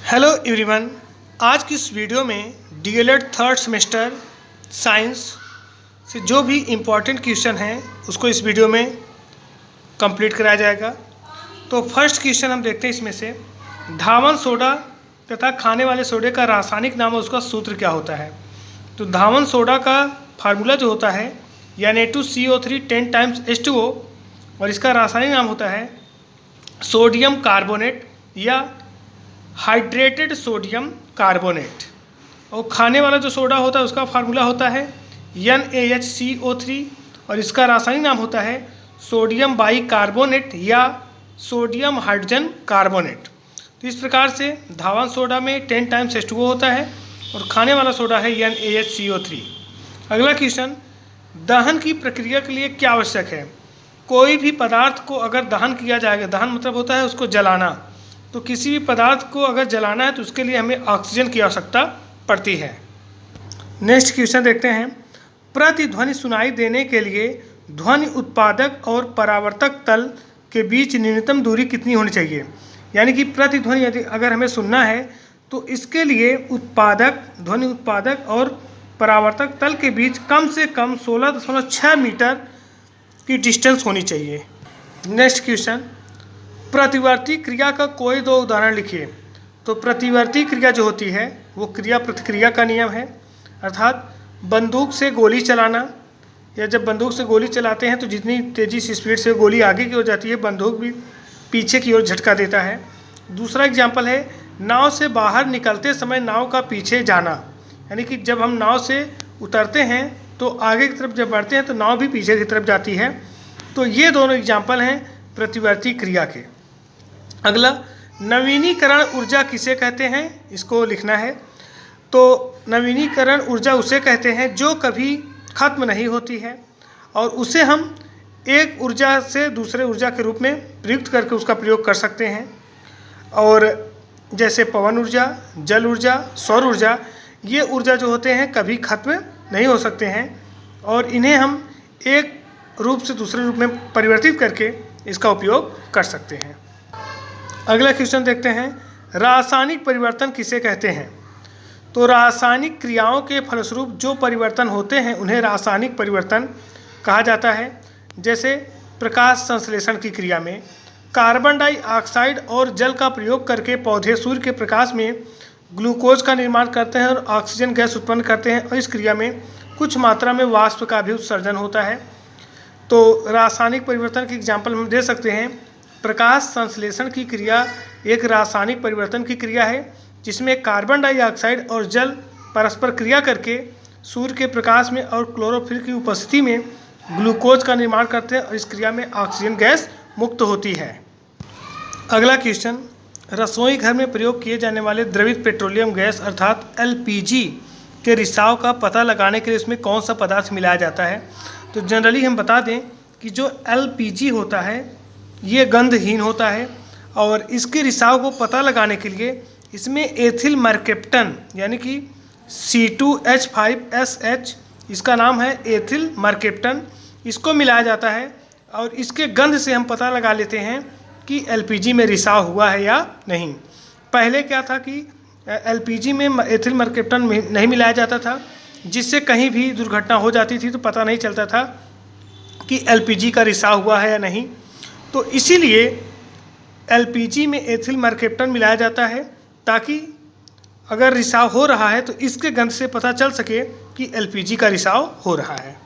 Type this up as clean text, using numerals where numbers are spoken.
Hello everyone. आज की इस वीडियो में डीएलएड थर्ड सेमेस्टर साइंस से जो भी इम्पोर्टेंट क्वेश्चन हैं उसको इस वीडियो में कंप्लीट कराया जाएगा। तो फर्स्ट क्वेश्चन हम देखते हैं इसमें से, धावन सोडा तथा खाने वाले सोडे का रासायनिक नाम और उसका सूत्र क्या होता है। तो धावन सोडा का फार्मूला जो होता है Na2CO3 10 टाइम्स H2O और इसका रासायनिक नाम होता है सोडियम कार्बोनेट या हाइड्रेटेड सोडियम कार्बोनेट। और खाने वाला जो सोडा होता है उसका फार्मूला होता है NaHCO3 और इसका रासायनिक नाम होता है सोडियम बाई कार्बोनेट या सोडियम हाइड्रोजन कार्बोनेट। तो इस प्रकार से धावन सोडा में 10 टाइम्स H2O होता है और खाने वाला सोडा है NaHCO3। अगला क्वेश्चन, दहन की प्रक्रिया के लिए क्या आवश्यक है। कोई भी पदार्थ को अगर दहन किया जाएगा, दहन मतलब होता है उसको जलाना, तो किसी भी पदार्थ को अगर जलाना है तो उसके लिए हमें ऑक्सीजन की आवश्यकता पड़ती है। नेक्स्ट क्वेश्चन देखते हैं, प्रतिध्वनि सुनाई देने के लिए ध्वनि उत्पादक और परावर्तक तल के बीच न्यूनतम दूरी कितनी होनी चाहिए। यानी कि प्रतिध्वनि यदि अगर हमें सुनना है तो इसके लिए ध्वनि उत्पादक और परावर्तक तल के बीच कम से कम 16.6 मीटर की डिस्टेंस होनी चाहिए। नेक्स्ट क्वेश्चन, प्रतिवर्ती क्रिया का कोई दो उदाहरण लिखिए। तो प्रतिवर्ती क्रिया जो होती है वो क्रिया प्रतिक्रिया का नियम है, अर्थात बंदूक से गोली चलाना, या जब बंदूक से गोली चलाते हैं तो जितनी तेज़ी से स्पीड से गोली आगे की ओर जाती है बंदूक भी पीछे की ओर झटका देता है। दूसरा एग्जाम्पल है नाव से बाहर निकलते समय नाव का पीछे जाना, यानी कि जब हम नाव से उतरते हैं तो आगे की तरफ जब बढ़ते हैं तो नाव भी पीछे की तरफ जाती है। तो ये दोनों एग्जाम्पल हैं प्रतिवर्ती क्रिया के। अगला, नवीनीकरण ऊर्जा किसे कहते हैं, इसको लिखना है। तो नवीनीकरण ऊर्जा उसे कहते हैं जो कभी खत्म नहीं होती है और उसे हम एक ऊर्जा से दूसरे ऊर्जा के रूप में प्रयुक्त करके उसका प्रयोग कर सकते हैं। और जैसे पवन ऊर्जा, जल ऊर्जा, सौर ऊर्जा, ये ऊर्जा जो होते हैं कभी खत्म नहीं हो सकते हैं और इन्हें हम एक रूप से दूसरे रूप में परिवर्तित करके इसका उपयोग कर सकते हैं। अगला क्वेश्चन देखते हैं, रासायनिक परिवर्तन किसे कहते हैं। तो रासायनिक क्रियाओं के फलस्वरूप जो परिवर्तन होते हैं उन्हें रासायनिक परिवर्तन कहा जाता है। जैसे प्रकाश संश्लेषण की क्रिया में कार्बन डाइऑक्साइड और जल का प्रयोग करके पौधे सूर्य के प्रकाश में ग्लूकोज का निर्माण करते हैं और ऑक्सीजन गैस उत्पन्न करते हैं और इस क्रिया में कुछ मात्रा में वाष्प का भी उत्सर्जन होता है। तो रासायनिक परिवर्तन की एग्जाम्पल हम दे सकते हैं, प्रकाश संश्लेषण की क्रिया एक रासायनिक परिवर्तन की क्रिया है जिसमें कार्बन डाइऑक्साइड और जल परस्पर क्रिया करके सूर्य के प्रकाश में और क्लोरोफिल की उपस्थिति में ग्लूकोज का निर्माण करते हैं और इस क्रिया में ऑक्सीजन गैस मुक्त होती है। अगला क्वेश्चन, रसोई घर में प्रयोग किए जाने वाले द्रवित पेट्रोलियम गैस अर्थात LPG के रिसाव का पता लगाने के लिए इसमें कौन सा पदार्थ मिलाया जाता है। तो जनरली हम बता दें कि जो LPG होता है ये गंधहीन होता है और इसके रिसाव को पता लगाने के लिए इसमें एथिल मर्केप्टन यानी कि C2H5SH, इसका नाम है एथिल मर्केप्टन, इसको मिलाया जाता है और इसके गंध से हम पता लगा लेते हैं कि LPG में रिसाव हुआ है या नहीं। पहले क्या था कि LPG में एथिल मर्केप्टन नहीं मिलाया जाता था, जिससे कहीं भी दुर्घटना हो जाती थी तो पता नहीं चलता था कि LPG का रिसाव हुआ है या नहीं। तो इसीलिए LPG में एथिल मर्केप्टन मिलाया जाता है ताकि अगर रिसाव हो रहा है तो इसके गंध से पता चल सके कि LPG का रिसाव हो रहा है।